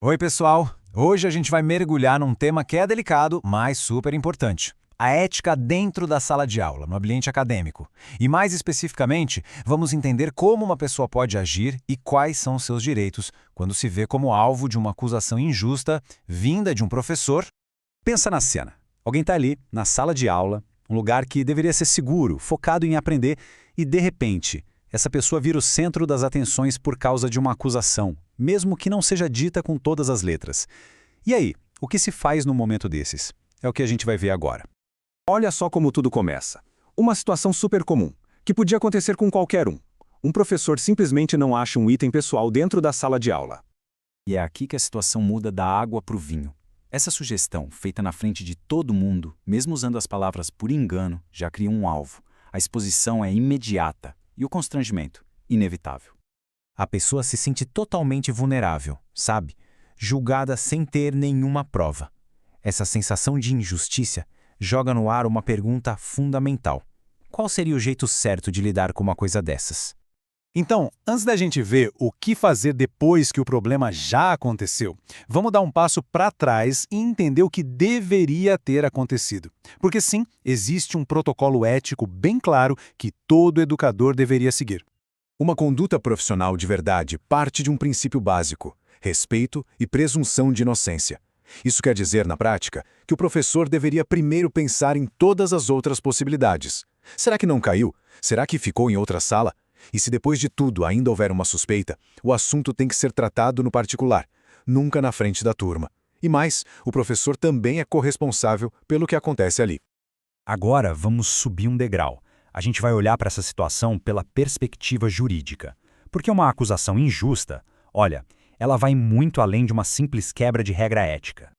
Oi, pessoal! Hoje a gente vai mergulhar num tema que é delicado, mas super importante. A ética dentro da sala de aula, no ambiente acadêmico. E mais especificamente, vamos entender como uma pessoa pode agir e quais são seus direitos quando se vê como alvo de uma acusação injusta vinda de um professor. Pensa na cena. Alguém está ali, na sala de aula, um lugar que deveria ser seguro, focado em aprender, e de repente, essa pessoa vira o centro das atenções por causa de uma acusação, mesmo que não seja dita com todas as letras. E aí, o que se faz num momento desses? É o que a gente vai ver agora. Olha só como tudo começa. Uma situação super comum, que podia acontecer com qualquer um. Um professor simplesmente não acha um item pessoal dentro da sala de aula. E é aqui que a situação muda da água para o vinho. Essa sugestão, feita na frente de todo mundo, mesmo usando as palavras por engano, já cria um alvo. A exposição é imediata e o constrangimento, inevitável. A pessoa se sente totalmente vulnerável, sabe? Julgada sem ter nenhuma prova. Essa sensação de injustiça joga no ar uma pergunta fundamental. Qual seria o jeito certo de lidar com uma coisa dessas? Então, antes da gente ver o que fazer depois que o problema já aconteceu, vamos dar um passo para trás e entender o que deveria ter acontecido. Porque sim, existe um protocolo ético bem claro que todo educador deveria seguir. Uma conduta profissional de verdade parte de um princípio básico: respeito e presunção de inocência. Isso quer dizer, na prática, que o professor deveria primeiro pensar em todas as outras possibilidades. Será que não caiu? Será que ficou em outra sala? E se depois de tudo ainda houver uma suspeita, o assunto tem que ser tratado no particular, nunca na frente da turma. E mais, o professor também é corresponsável pelo que acontece ali. Agora vamos subir um degrau. A gente vai olhar para essa situação pela perspectiva jurídica. Porque uma acusação injusta, olha, ela vai muito além de uma simples quebra de regra ética.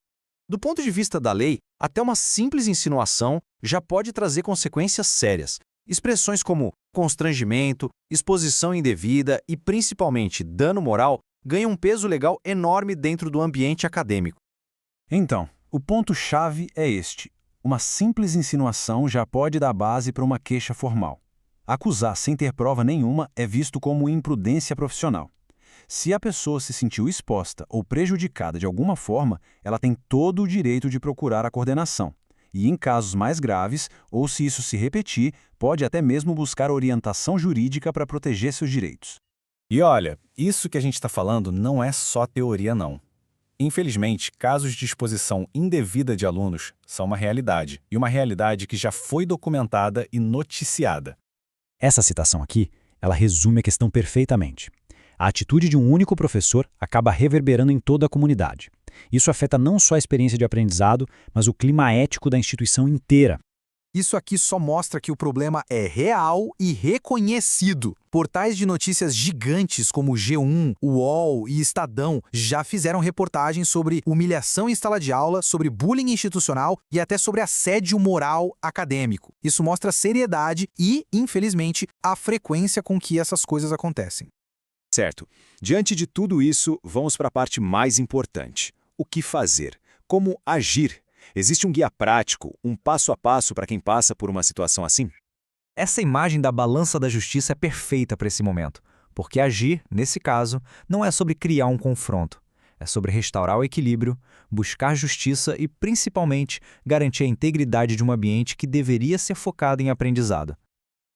Do ponto de vista da lei, até uma simples insinuação já pode trazer consequências sérias. Expressões como constrangimento, exposição indevida e, principalmente, dano moral ganham um peso legal enorme dentro do ambiente acadêmico. Então, o ponto-chave é este. Uma simples insinuação já pode dar base para uma queixa formal. Acusar sem ter prova nenhuma é visto como imprudência profissional. Se a pessoa se sentiu exposta ou prejudicada de alguma forma, ela tem todo o direito de procurar a coordenação. E em casos mais graves, ou se isso se repetir, pode até mesmo buscar orientação jurídica para proteger seus direitos. E olha, isso que a gente está falando não é só teoria não. Infelizmente, casos de exposição indevida de alunos são uma realidade, e uma realidade que já foi documentada e noticiada. Essa citação aqui, ela resume a questão perfeitamente. A atitude de um único professor acaba reverberando em toda a comunidade. Isso afeta não só a experiência de aprendizado, mas o clima ético da instituição inteira. Isso aqui só mostra que o problema é real e reconhecido. Portais de notícias gigantes como o G1, o UOL e Estadão já fizeram reportagens sobre humilhação em sala de aula, sobre bullying institucional e até sobre assédio moral acadêmico. Isso mostra a seriedade e, infelizmente, a frequência com que essas coisas acontecem. Certo. Diante de tudo isso, vamos para a parte mais importante. O que fazer? Como agir? Existe um guia prático, um passo a passo para quem passa por uma situação assim? Essa imagem da balança da justiça é perfeita para esse momento, porque agir, nesse caso, não é sobre criar um confronto. É sobre restaurar o equilíbrio, buscar justiça e, principalmente, garantir a integridade de um ambiente que deveria ser focado em aprendizado.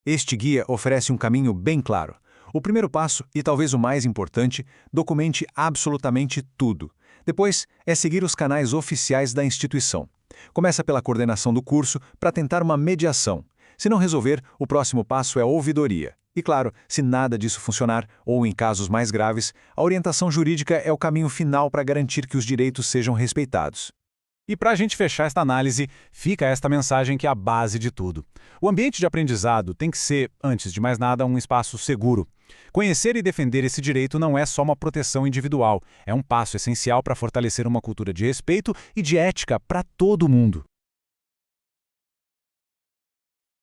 Este guia oferece um caminho bem claro. O primeiro passo, e talvez o mais importante, documente absolutamente tudo. Depois, é seguir os canais oficiais da instituição. Começa pela coordenação do curso para tentar uma mediação. Se não resolver, o próximo passo é a ouvidoria. E claro, se nada disso funcionar, ou em casos mais graves, a orientação jurídica é o caminho final para garantir que os direitos sejam respeitados. E para a gente fechar esta análise, fica esta mensagem que é a base de tudo. O ambiente de aprendizado tem que ser, antes de mais nada, um espaço seguro. Conhecer e defender esse direito não é só uma proteção individual, é um passo essencial para fortalecer uma cultura de respeito e de ética para todo mundo.